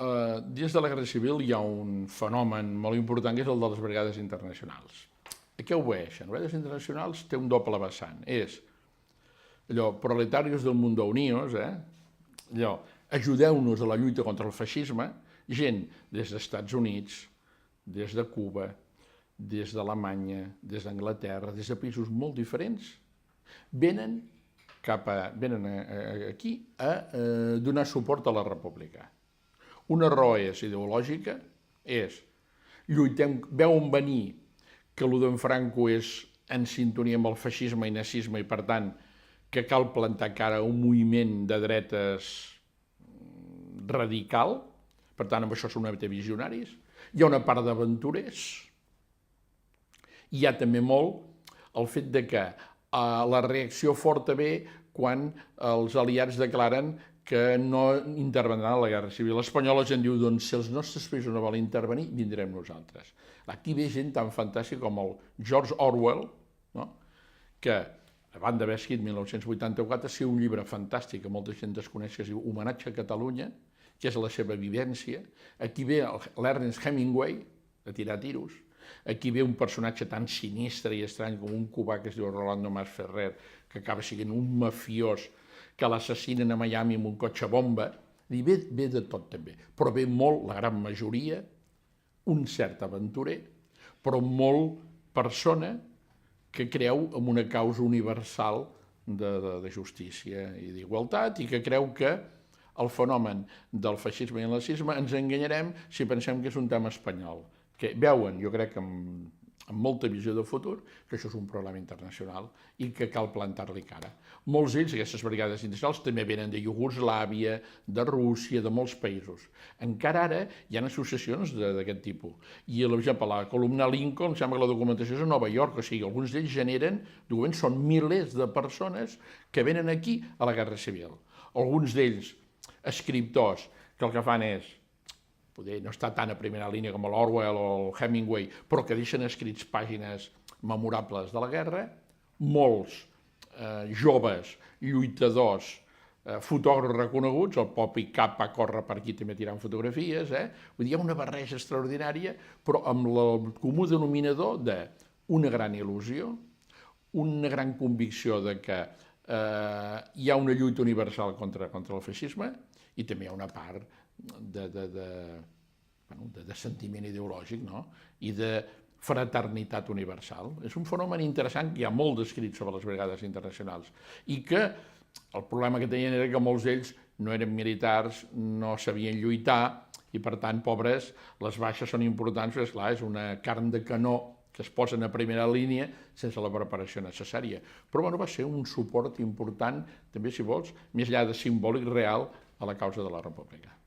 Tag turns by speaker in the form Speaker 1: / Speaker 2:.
Speaker 1: Dins de la Guerra Civil hi ha un fenomen molt important que és el de les brigades internacionals. A què obeeixen? Les brigades internacionals té un doble vessant. És allò, proletarios del mundo unidos, allò, ajudeu-nos a la lluita contra el feixisme, gent des dels Estats Units, des de Cuba, des d'Alemanya, des d'Anglaterra, des de països molt diferents, venen aquí a donar suport a la república. Una raó és ideològica, és veuen venir que el d'en Franco és en sintonia amb el feixisme i nazisme i, per tant, que cal plantar cara a un moviment de dretes radical, per tant, amb això són una mica visionaris. Hi ha una part d'aventurers. Hi ha també molt el fet de que la reacció forta ve quan els aliats declaren que no intervendran a la Guerra Civil Espanyola. La gent diu, doncs, si els nostres països no volen intervenir, vindrem nosaltres. Aquí ve gent tan fantàstica com el George Orwell, que van d'haver escrit 1984, ser un llibre fantàstic que molta gent desconeix, que es diu Homenatge a Catalunya, que és la seva vivència. Aquí ve l'Ernest Hemingway, de tirar tiros. Aquí ve un personatge tan sinistre i estrany com un cubà que es diu Rolando Masferrer, que acaba sent un mafiós que l'assassinen a Miami amb un cotxe bomba. Ve de tot també, però ve molt, la gran majoria, un cert aventurer, però molt persona que creu en una causa universal de justícia i d'igualtat i que creu que el fenomen del feixisme i el nazisme ens enganyarem si pensem que és un tema espanyol, que veuen, jo crec que amb molta visió de futur, que això és un problema internacional i que cal plantar-li cara. Molts d'ells, aquestes brigades internacionals, també venen de Iugoslàvia, de Rússia, de molts països. Encara ara hi ha associacions d'aquest tipus. I, per exemple, la columna Lincoln, em sembla que la documentació és a Nova York, o sigui, alguns d'ells generen, documents, són milers de persones que venen aquí a la Guerra Civil. Alguns d'ells, escriptors, que el que fan és poder no està tan a primera línia com l'Orwell o el Hemingway, però que deixen escrits pàgines memorables de la guerra, molts joves, lluitadors, fotògrafs reconeguts, el Popi Capa corre per aquí també tirant fotografies, vull dir, hi ha una barreja extraordinària, però amb el comú denominador d'una gran il·lusió, una gran convicció de que hi ha una lluita universal contra el feixisme i també hi ha una part de sentiment ideològic i de fraternitat universal. És un fenomen interessant, que hi ha molt descrit sobre les brigades internacionals i que el problema que tenien era que molts d'ells no eren militars, no sabien lluitar i, per tant, pobres, les baixes són importants, perquè, esclar, és una carn de canó que es posen a primera línia sense la preparació necessària. Però va ser un suport important, també, si vols, més enllà de simbòlic real, a la causa de la República.